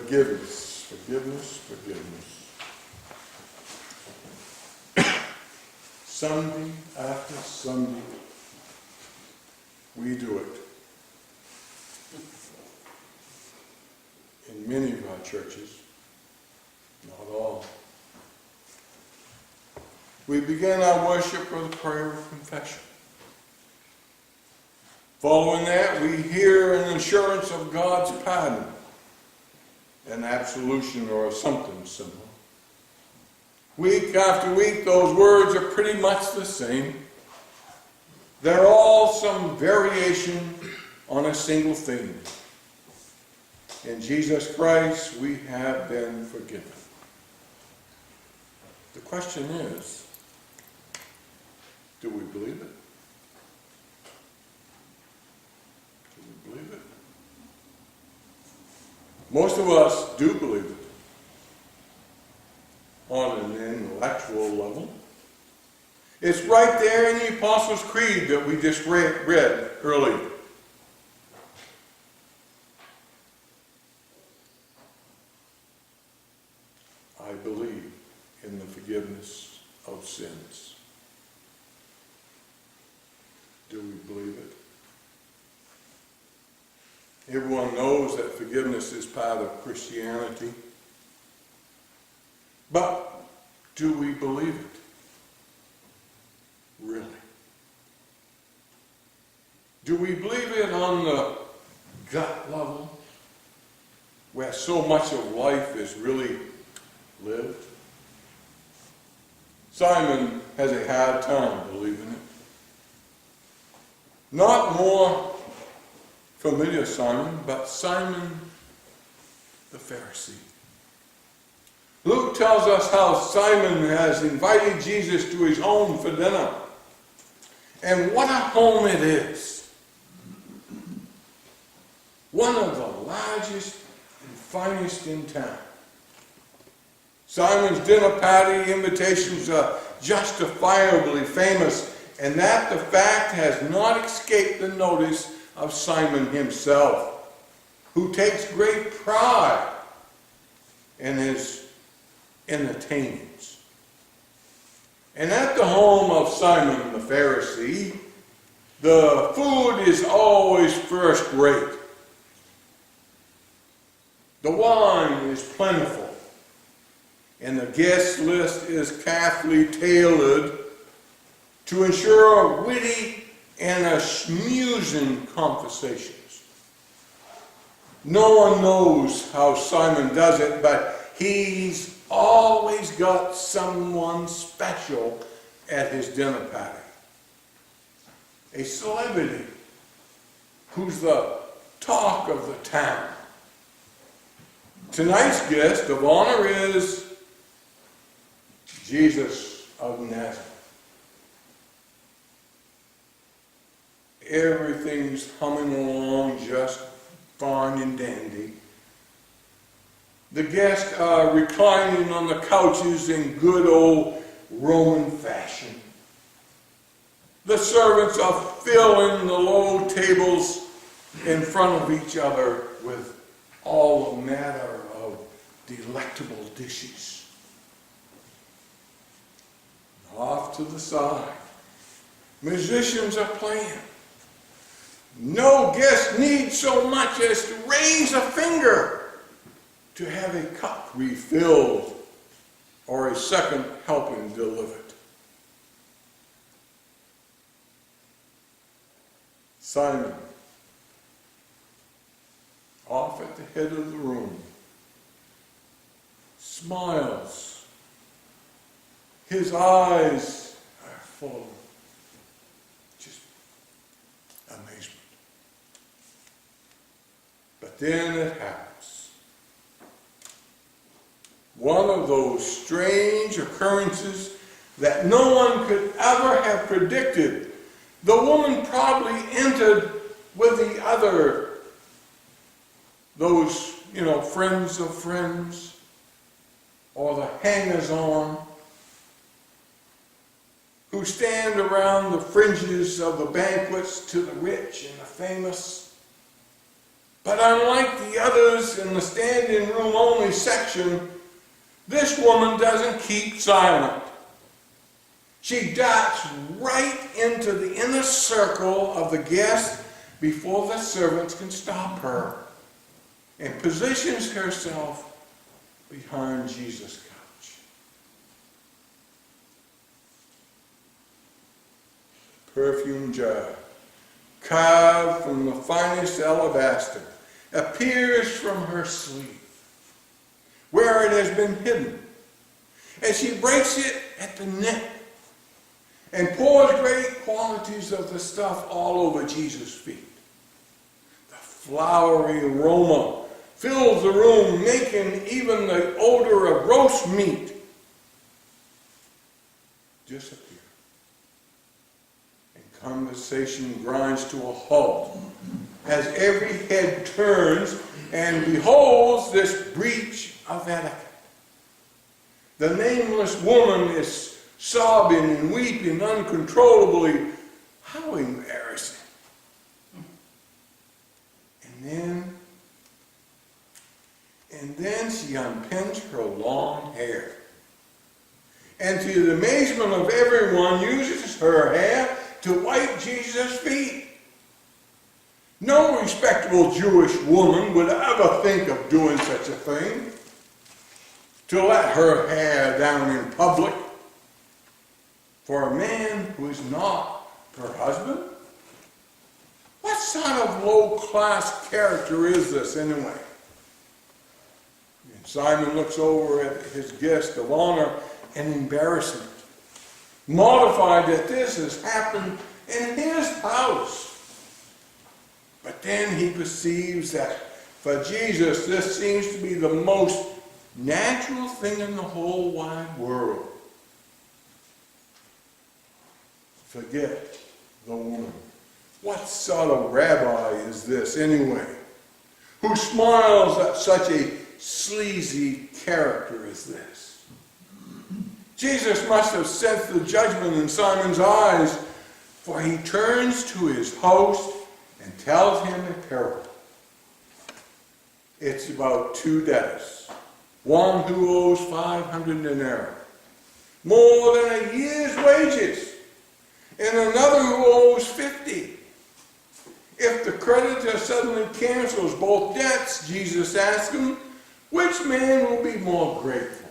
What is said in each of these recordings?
Forgiveness, forgiveness, forgiveness. Sunday after Sunday, we do it. In many of our churches, not all. We begin our worship with a prayer of confession. Following that, we hear an assurance of God's pardon, an absolution or something similar. Week after week, those words are pretty much the same. They're all some variation on a single theme. In Jesus Christ, we have been forgiven. The question is, do we believe it? Do we believe it? Most of us do believe it. On an intellectual level. It's right there in the Apostles' Creed that we just read earlier. I believe in the forgiveness of sins. Do we believe it? Everyone knows that forgiveness is part of Christianity. But do we believe it? Really? Do we believe it on the gut level, where so much of life is really lived? Simon has a hard time believing it. Not more familiar Simon, but Simon the Pharisee. Luke tells us how Simon has invited Jesus to his home for dinner. And what a home it is. One of the largest and finest in town. Simon's dinner party invitations are justifiably famous, and that the fact has not escaped the notice of Simon himself, who takes great pride in his entertainings. And at the home of Simon the Pharisee, the food is always first rate. The wine is plentiful, and the guest list is carefully tailored to ensure witty and amusing conversations. No one knows how Simon does it, but he's always got someone special at his dinner party. A celebrity who's the talk of the town. Tonight's guest of honor is Jesus of Nazareth. Everything's humming along just fine and dandy. The guests are reclining on the couches in good old Roman fashion. The servants are filling the low tables in front of each other with all manner of delectable dishes. Off to the side, musicians are playing. No guest needs so much as to raise a finger to have a cup refilled or a second helping delivered. Simon, off at the head of the room, smiles. His eyes are full of just amazement. But then it happens. One of those strange occurrences that no one could ever have predicted. The woman probably entered with the other, those, friends of friends, or the hangers-on, who stand around the fringes of the banquets to the rich and the famous. But unlike the others in the standing room only section, this woman doesn't keep silent. She darts right into the inner circle of the guests before the servants can stop her, and positions herself behind Jesus' couch. Perfume jar, carved from the finest alabaster, appears from her sleeve, where it has been hidden, and she breaks it at the neck and pours great quantities of the stuff all over Jesus' feet. The flowery aroma fills the room, making even the odor of roast meat disappear. And conversation grinds to a halt as every head turns and beholds this breach of etiquette. The nameless woman is sobbing and weeping uncontrollably. How embarrassing. And then she unpins her long hair, and to the amazement of everyone, uses her hair to wipe Jesus' feet. No respectable Jewish woman would ever think of doing such a thing, to let her hair down in public for a man who is not her husband. What sort of low-class character is this anyway? And Simon looks over at his guest of honor and embarrassment, mortified that this has happened in his house. But then he perceives that for Jesus, this seems to be the most natural thing in the whole wide world. Forget the woman. What sort of rabbi is this anyway, who smiles at such a sleazy character as this? Jesus must have sensed the judgment in Simon's eyes, for he turns to his host and tells him a parable. It's about two debtors, one who owes 500 denarii, more than a year's wages, and another who owes 50. If the creditor suddenly cancels both debts, Jesus asks him, which man will be more grateful?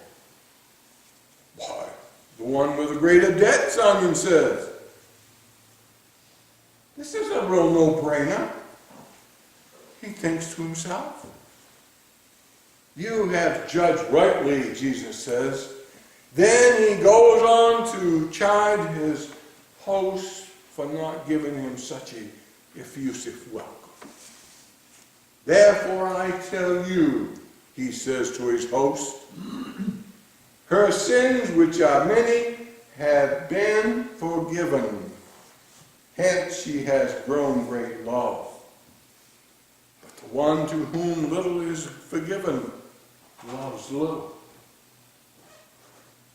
Why, the one with the greater debt, Simon says. This is a real no-brainer. He thinks to himself. You have judged rightly, Jesus says. Then he goes on to chide his host for not giving him such a effusive welcome. Therefore I tell you, he says to his host, her sins, which are many, have been forgiven. Hence she has grown great love. But the one to whom little is forgiven loves little.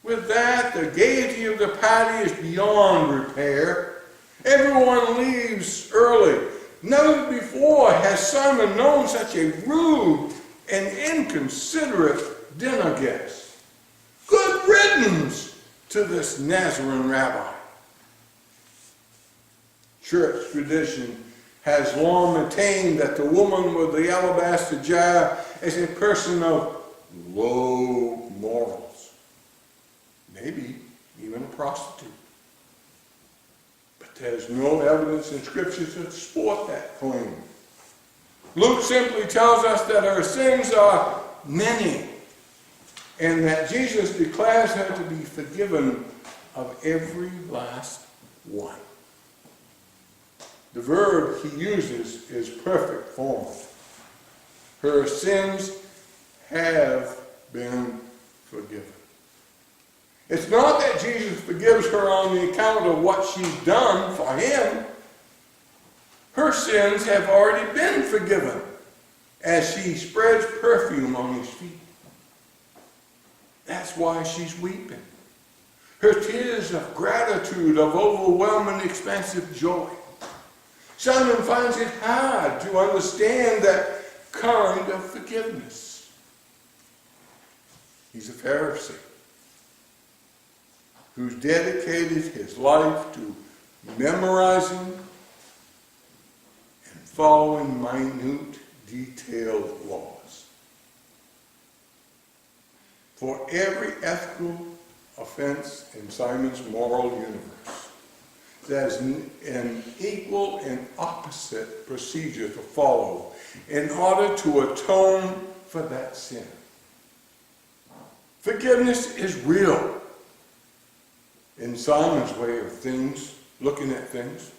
With that, the gaiety of the party is beyond repair. Everyone leaves early. Never before has Simon known such a rude and inconsiderate dinner guest. Good riddance to this Nazarene rabbi. Church tradition has long maintained that the woman with the alabaster jar is a person of low morals, maybe even a prostitute. But there's no evidence in Scripture to support that claim. Luke simply tells us that her sins are many, and that Jesus declares her to be forgiven of every last one. The verb he uses is perfect form. Her sins have been forgiven. It's not that Jesus forgives her on the account of what she's done for him. Her sins have already been forgiven as she spreads perfume on his feet. That's why she's weeping. Her tears of gratitude, of overwhelming, expansive joy. Simon finds it hard to understand that kind of forgiveness. He's a Pharisee who's dedicated his life to memorizing and following minute, detailed laws. For every ethical offense in Simon's moral universe, there's an equal and opposite procedure to follow in order to atone for that sin. Forgiveness is real in Simon's way of things, looking at things,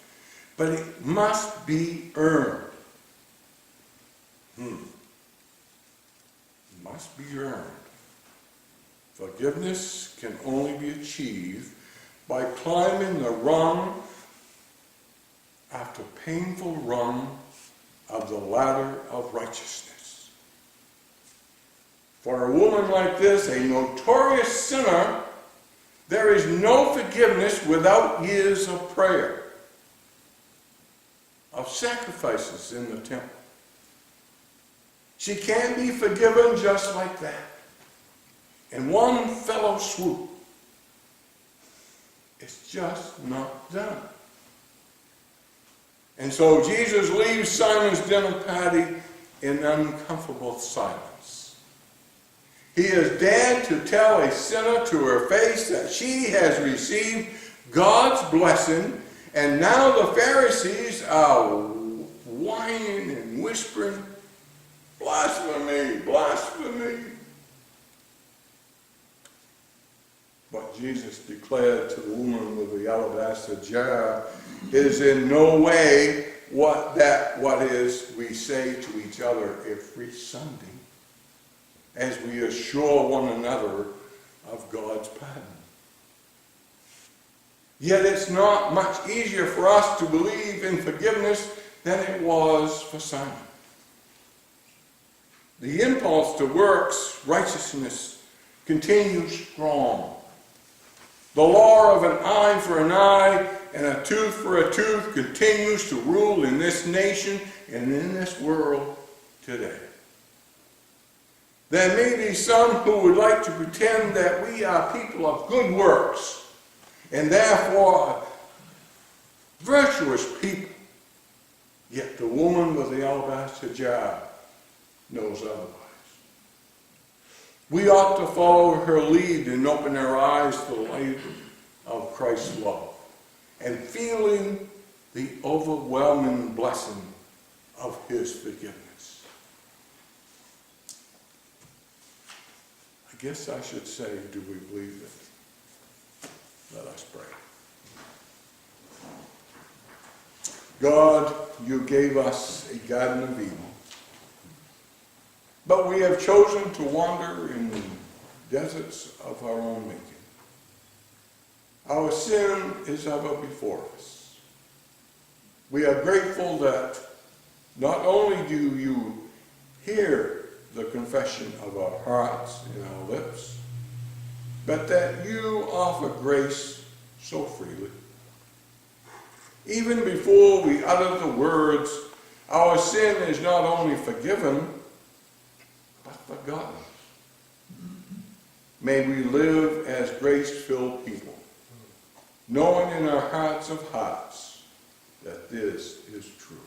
but it must be earned. It must be earned. Forgiveness can only be achieved by climbing the rung after painful rung of the ladder of righteousness. For a woman like this, a notorious sinner, there is no forgiveness without years of prayer, of sacrifices in the temple. She can't be forgiven just like that, in one fell swoop. It's just not done. And so Jesus leaves Simon's dinner party in uncomfortable silence. He has dared to tell a sinner to her face that she has received God's blessing, and now the Pharisees are whining and whispering, "Blasphemy, blasphemy." What Jesus declared to the woman with the alabaster jar is in no way what is we say to each other every Sunday as we assure one another of God's pardon. Yet it's not much easier for us to believe in forgiveness than it was for Simon. The impulse to works righteousness continues strong. The law of an eye for an eye and a tooth for a tooth continues to rule in this nation and in this world today. There may be some who would like to pretend that we are people of good works and therefore virtuous people. Yet the woman with the alabaster jar knows otherwise. We ought to follow her lead and open our eyes to the light of Christ's love and feeling the overwhelming blessing of his forgiveness. I guess I should say, do we believe it? Let us pray. God, you gave us a Garden of Eden, but we have chosen to wander in the deserts of our own making. Our sin is ever before us. We are grateful that not only do you hear the confession of our hearts and our lips, but that you offer grace so freely. Even before we utter the words, our sin is not only forgiven, but forgotten. May we live as grace-filled people, knowing in our hearts of hearts that this is true.